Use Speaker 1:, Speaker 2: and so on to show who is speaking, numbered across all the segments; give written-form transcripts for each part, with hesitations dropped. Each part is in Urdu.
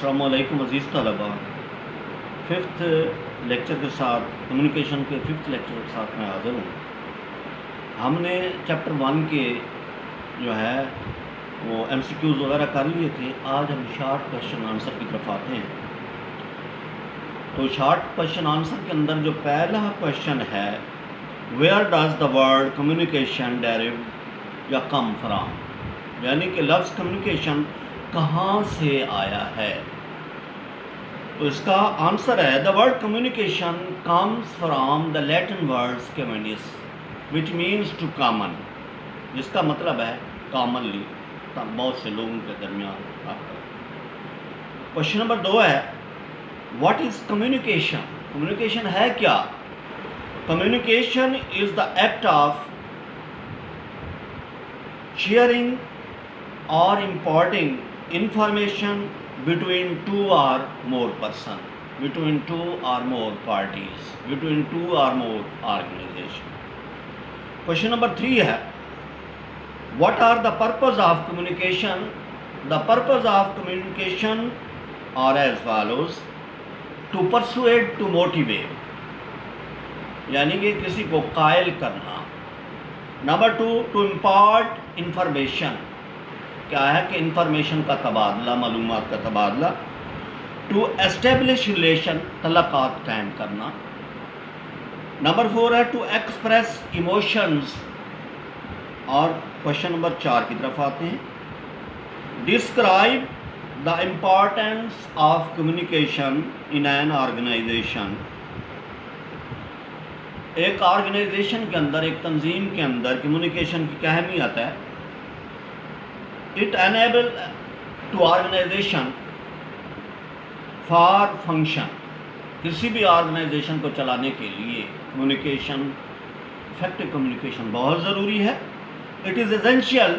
Speaker 1: السلام علیکم عزیز طلباء، ففتھ لیکچر کے ساتھ کمیونیکیشن کے ففتھ لیکچر کے ساتھ میں حاضر ہوں۔ ہم نے چیپٹر 1 کے جو ہے وہ ایم سی کیوز وغیرہ کر لیے تھے۔ آج ہم شارٹ کویشچن آنسر کی طرف آتے ہیں۔ تو شارٹ کویشچن آنسر کے اندر جو پہلا کویشچن ہے، where does the word communication derive یا کم فرام، یعنی کہ لفظ کمیونیکیشن کہاں سے آیا ہے؟ تو اس کا آنسر ہے the word communication comes from the Latin words communis which means to common, جس کا مطلب ہے کامنلی، بہت سے لوگوں کے درمیان۔ کوشچن نمبر 2 ہے واٹ از کمیونیکیشن؟ کمیونیکیشن ہے کیا؟ Communication is the act of sharing or imparting information between two or more persons, between two or more parties, between two or more organizations. Question number 3 ہے what are the purpose of communication? The purpose of communication are as follows: to persuade, to motivate، یعنی کہ کسی کو قائل کرنا۔ نمبر 2 to impart information، کیا ہے کہ انفارمیشن کا تبادلہ، معلومات کا تبادلہ۔ ٹو اسٹیبلش ریلیشن، تعلقات قائم کرنا۔ نمبر 4 ہے ٹو ایکسپریس ایموشنز۔ اور کوشچن نمبر 4 کی طرف آتے ہیں، describe the importance of communication in an organization. ایک آرگنائزیشن کے اندر، ایک تنظیم کے اندر کمیونیکیشن کی کیا اہمیت ہے؟ It enable to organization for function، کسی بھی آرگنائزیشن کو چلانے کے لیے کمیونیکیشن، افیکٹو کمیونیکیشن بہت ضروری ہے۔ It is essential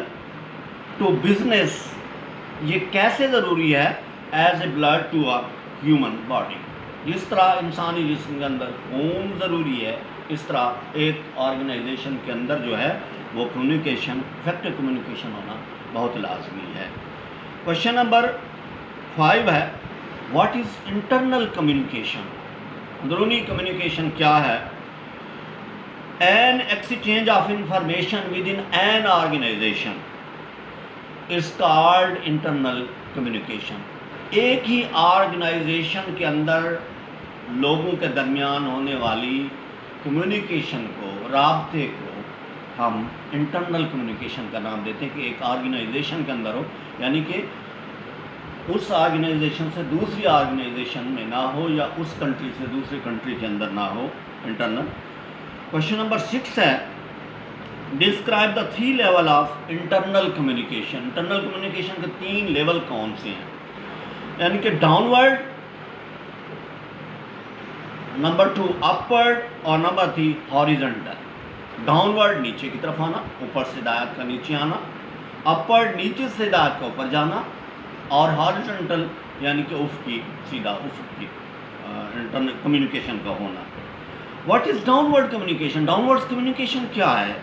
Speaker 1: to business، یہ کیسے ضروری ہے؟ As a blood to a human body، جس طرح انسانی جسم کے اندر خون ضروری ہے، اس طرح ایک آرگنائزیشن کے اندر جو ہے وہ کمیونیکیشن، افیکٹو کمیونیکیشن ہونا بہت لازمی ہے۔ کوشچن نمبر 5 ہے واٹ از انٹرنل کمیونیکیشن؟ اندرونی کمیونیکیشن کیا ہے؟ An exchange of information with in an organization is called internal communication. ایک ہی آرگنائزیشن کے اندر لوگوں کے درمیان ہونے والی کمیونیکیشن کو، رابطے کو ہم انٹرنل کمیونیکیشن کا نام دیتے ہیں، کہ ایک آرگنائزیشن کے اندر ہو، یعنی کہ اس آرگنائزیشن سے دوسری آرگنائزیشن میں نہ ہو، یا اس کنٹری سے دوسری کنٹری کے اندر نہ ہو، انٹرنل۔ کوشچن نمبر 6 ہے describe the 3 level of internal communication. Internal communication کے 3 لیول کون سے ہیں؟ یعنی کہ ڈاؤن ورڈ، نمبر 2 اپ ورڈ، اور نمبر 3 ہاریزونٹل۔ ڈاؤن ورڈ نیچے کی طرف آنا، اوپر سے ہدایت کا نیچے آنا، اپورڈ نیچے سے ہدایت کا اوپر جانا، اور ہاریزونٹل یعنی کہ افقی، سیدھا افقی انٹرنل کمیونیکیشن کا ہونا۔ What is downward communication? Downward communication کیا ہے؟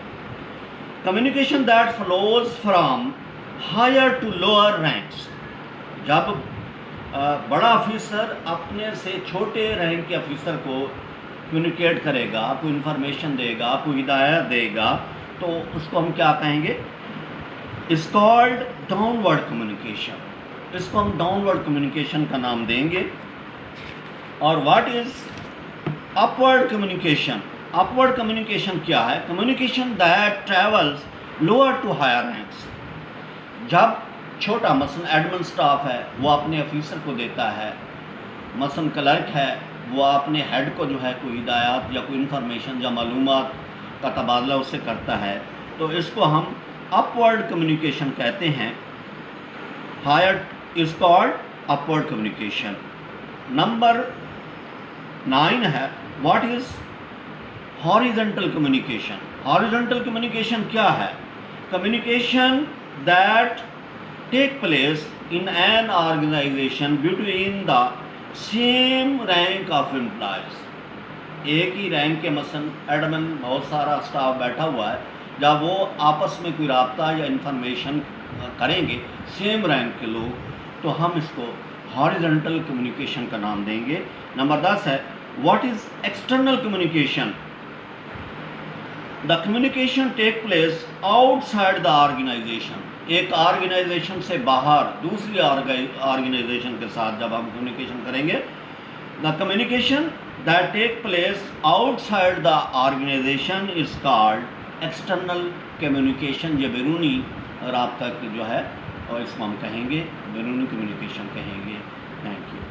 Speaker 1: Communication that flows from higher to lower ranks, جب بڑا آفیسر اپنے سے چھوٹے رینک کے آفیسر کو کمیونیکیٹ کرے گا، کوئی انفارمیشن دے گا، کوئی ہدایت دے گا، تو اس کو ہم کیا کہیں گے؟ اس کالڈ ڈاؤن ورڈ کمیونیکیشن۔ اس کو ہم ڈاؤن ورڈ کمیونیکیشن کا نام دیں گے۔ اور what is upward communication? Upward communication کیا ہے؟ Communication that travels lower to higher ranks, جب چھوٹا مثلاً ایڈمن سٹاف ہے وہ اپنے آفیسر کو دیتا ہے، مثلاً کلرک ہے وہ اپنے ہیڈ کو جو ہے کوئی ہدایات یا کوئی انفارمیشن یا معلومات کا تبادلہ اس سے کرتا ہے، تو اس کو ہم اپ ورڈ کمیونیکیشن کہتے ہیں۔ Higher is called upward communication. Number 9 ہے what is horizontal communication? Horizontal communication کیا ہے؟ Communication that take place in an organization between the same rank of employees. ایک ہی رینک کے مثلاً ایڈمن، بہت سارا اسٹاف بیٹھا ہوا ہے، جب وہ آپس میں کوئی رابطہ یا انفارمیشن کریں گے، سیم رینک کے لوگ، تو ہم اس کو ہاریزنٹل کمیونیکیشن کا نام دیں گے. نمبر 10 ہے what is external communication. The communication take place outside the organization. ایک آرگنائزیشن سے باہر دوسری آرگنائزیشن کے ساتھ جب ہم کمیونیکیشن کریں گے, the communication that take place outside the organization is called external communication. یہ بیرونی رابطہ جو ہے اور اس کو ہم کہیں گے بیرونی کمیونیکیشن کہیں گے. Thank you.